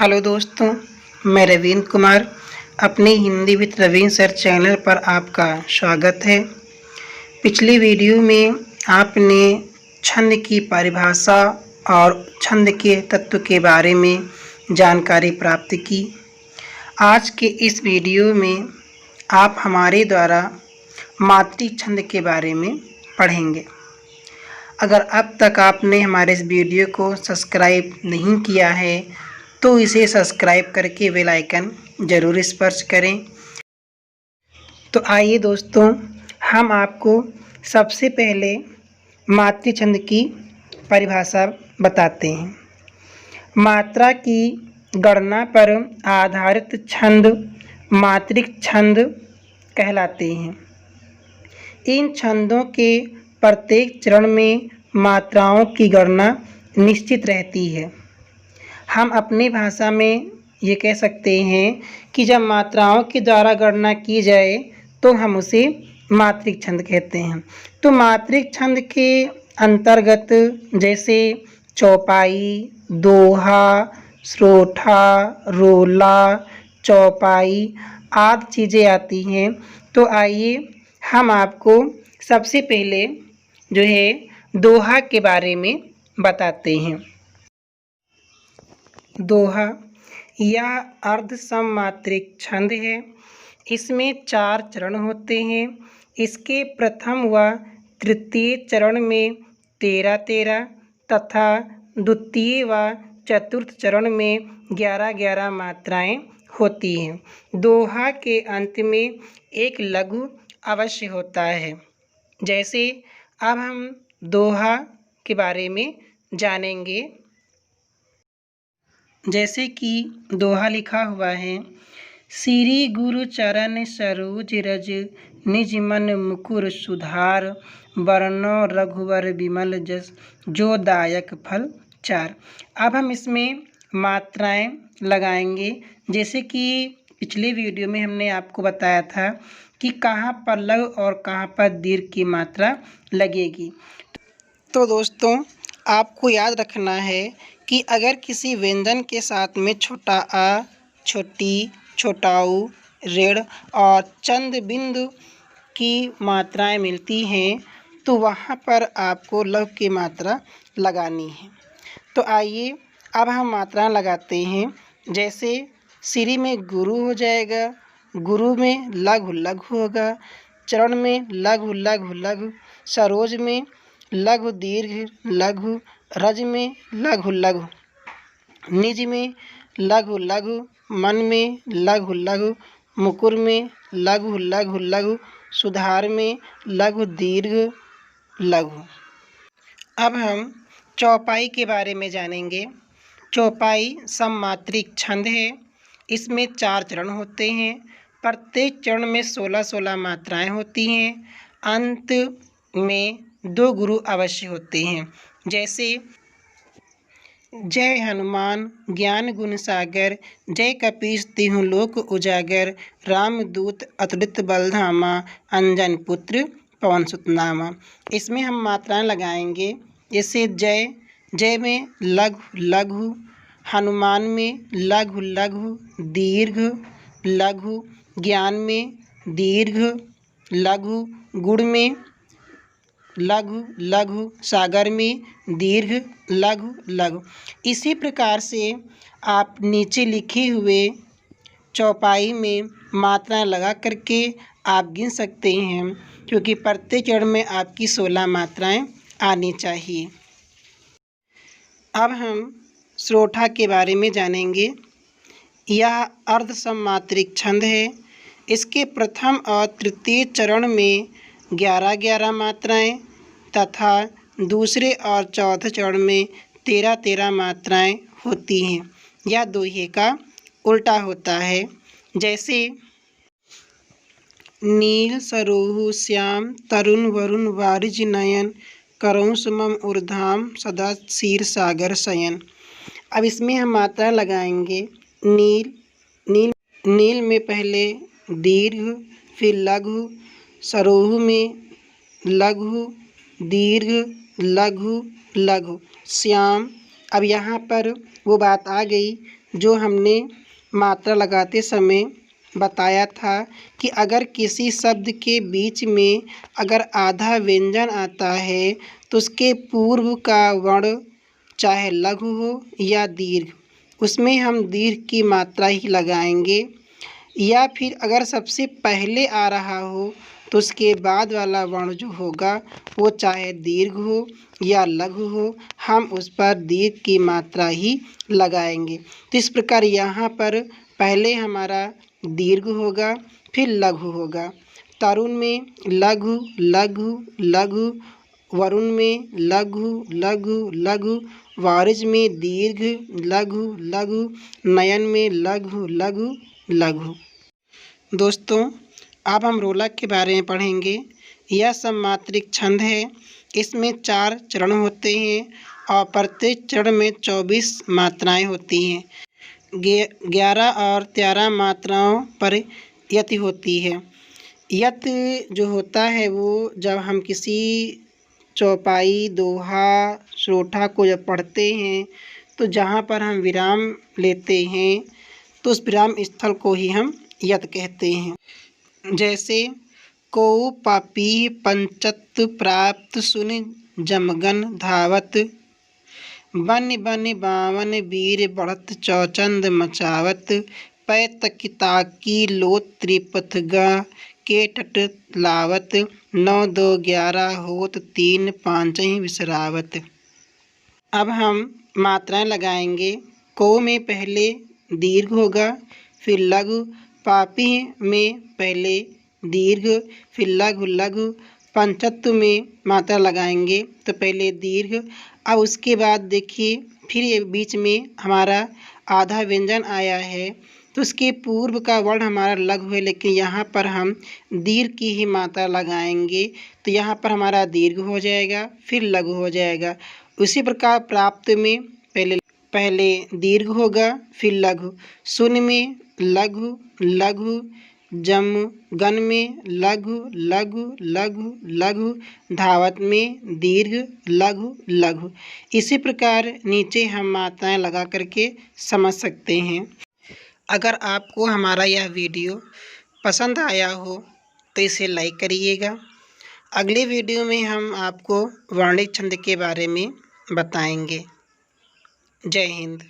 Hello दोस्तों, मैं रवींद्र कुमार अपने Hindi with Raveen sir channel पर आपका स्वागत है। पिछली वीडियो में आपने छंद की परिभाषा और छंद के तत्व के बारे में जानकारी प्राप्त की। आज के इस वीडियो में आप हमारे द्वारा मातृ छंद के बारे में पढ़ेंगे। अगर अब तक आपने हमारे इस वीडियो को सब्सक्राइब नहीं किया है तो इसे सब्सक्राइब करके बेल आइकन ज़रूर स्पर्श करें। तो आइए दोस्तों, हम आपको सबसे पहले मातृ छंद की परिभाषा बताते हैं। मात्रा की गणना पर आधारित छंद मात्रिक छंद कहलाते हैं। इन छंदों के प्रत्येक चरण में मात्राओं की गणना निश्चित रहती है। हम अपनी भाषा में ये कह सकते हैं कि जब मात्राओं के द्वारा गणना की जाए तो हम उसे मात्रिक छंद कहते हैं। तो मात्रिक छंद के अंतर्गत जैसे चौपाई, दोहा, स्रोठा, रोला, चौपाई आदि चीज़ें आती हैं। तो आइए हम आपको सबसे पहले जो है दोहा के बारे में बताते हैं। दोहा यह अर्ध सममात्रिक छंद है। इसमें 4 चरण होते हैं। इसके प्रथम व तृतीय चरण में 13-13 तथा द्वितीय व चतुर्थ चरण में 11-11 मात्राएं होती हैं। दोहा के अंत में एक लघु अवश्य होता है। जैसे अब हम दोहा के बारे में जानेंगे। जैसे कि दोहा लिखा हुआ है, श्री गुरु चरण सरोज रज निज मन मुकुर सुधार वर्णो रघुवर विमल जस जो दायक फल चार। अब हम इसमें मात्राएं लगाएंगे। जैसे कि पिछले वीडियो में हमने आपको बताया था कि कहाँ पर लघु और कहाँ पर दीर्घ की मात्रा लगेगी। तो दोस्तों, आपको याद रखना है कि अगर किसी व्यंजन के साथ में छोटा आ, छोटी, छोटाऊ, ऋण और चंद बिंदु की मात्राएं मिलती हैं तो वहाँ पर आपको लघु की मात्रा लगानी है। तो आइए अब हम मात्राएं लगाते हैं। जैसे श्री में गुरु हो जाएगा, गुरु में लघु लघु होगा, चरण में लघु लघु लघु, सरोज में लघु दीर्घ लघु, रज में लघु लघु, निज में लघु लघु, मन में लघु लघु, मुकुर में लघु लघु लघु, सुधार में लघु दीर्घ लघु। अब हम चौपाई के बारे में जानेंगे। चौपाई सममात्रिक छंद है। इसमें 4 चरण होते हैं। प्रत्येक चरण में 16-16 मात्राएं होती हैं। अंत में 2 गुरु अवश्य होते हैं। जैसे जय हनुमान ज्ञान गुण सागर, जय कपीस तिहुँ लोक उजागर, रामदूत अतुलित बलधामा, अंजन पुत्र पवन सुत नामा। इसमें हम मात्राएं लगाएंगे। जैसे जय, जय में लघु लघु, हनुमान में लघु लघु दीर्घ लघु, ज्ञान में दीर्घ लघु, गुण में लघु लघु, सागर में दीर्घ लघु लघु। इसी प्रकार से आप नीचे लिखे हुए चौपाई में मात्राएं लगा करके आप गिन सकते हैं, क्योंकि प्रत्येक चरण में आपकी 16 मात्राएं आनी चाहिए। अब हम स्रोठा के बारे में जानेंगे। यह अर्ध सममात्रिक छंद है। इसके प्रथम और तृतीय चरण में 11-11 मात्राएं तथा दूसरे और चौथे चरण में 13-13 मात्राएं होती हैं। यह दोहे का उल्टा होता है। जैसे नील सरोहु श्याम तरुण वरुण वारिज नयन, करऊँ समम ऊर्धाम सदा क्षीर सागर शयन। अब इसमें हम मात्रा लगाएंगे। नील, नील नील में पहले दीर्घ फिर लघु, सरोहु में लघु दीर्घ लघु लघु, श्याम। अब यहाँ पर वो बात आ गई जो हमने मात्रा लगाते समय बताया था कि अगर किसी शब्द के बीच में अगर आधा व्यंजन आता है तो उसके पूर्व का वर्ण चाहे लघु हो या दीर्घ, उसमें हम दीर्घ की मात्रा ही लगाएंगे। या फिर अगर सबसे पहले आ रहा हो तो उसके बाद वाला वर्ण जो होगा वो चाहे दीर्घ हो या लघु हो, हम उस पर दीर्घ की मात्रा ही लगाएंगे। तो इस प्रकार यहाँ पर पहले हमारा दीर्घ होगा, फिर लघु होगा। तरुण में लघु लघु लघु, वरुण में लघु लघु लघु, वारिज में दीर्घ लघु लघु, नयन में लघु लघु लघु। दोस्तों, अब हम रोलक के बारे में पढ़ेंगे। यह सममात्रिक छंद है। इसमें 4 चरण होते हैं और प्रत्येक चरण में 24 मात्राएं होती हैं। 11 और 13 मात्राओं पर यति होती है। यत जो होता है वो जब हम किसी चौपाई, दोहा, सोठा को जब पढ़ते हैं तो जहाँ पर हम विराम लेते हैं तो उस विराम स्थल को ही हम यत कहते हैं। जैसे को पापी पंचत प्राप्त सुन जमगन धावत, बन बन बावन वीर बढ़त चौचंद मचावत, पै तकिताकी लो त्रिपथ गा के टट लावत, 9 2 11 होत 3 5 विसरावत। अब हम मात्राएं लगाएंगे। को में पहले दीर्घ होगा, फिर लघु। पापी में पहले दीर्घ, फिर लघु लघु। पंचत्व में मात्रा लगाएंगे तो पहले दीर्घ। अब उसके बाद देखिए फिर ये बीच में हमारा आधा व्यंजन आया है तो उसके पूर्व का वर्ण हमारा लघु है, लेकिन यहाँ पर हम दीर्घ की ही मात्रा लगाएंगे तो यहाँ पर हमारा दीर्घ हो जाएगा, फिर लघु हो जाएगा। उसी प्रकार प्राप्त में पहले दीर्घ होगा, फिर लघु। शून्य में लघु लघु, जम गन में लघु लघु लघु लघु, धावत में दीर्घ लघु लघु। इसी प्रकार नीचे हम मात्राएं लगा करके समझ सकते हैं। अगर आपको हमारा यह वीडियो पसंद आया हो तो इसे लाइक करिएगा। अगले वीडियो में हम आपको वर्णित छंद के बारे में बताएंगे। जय हिंद।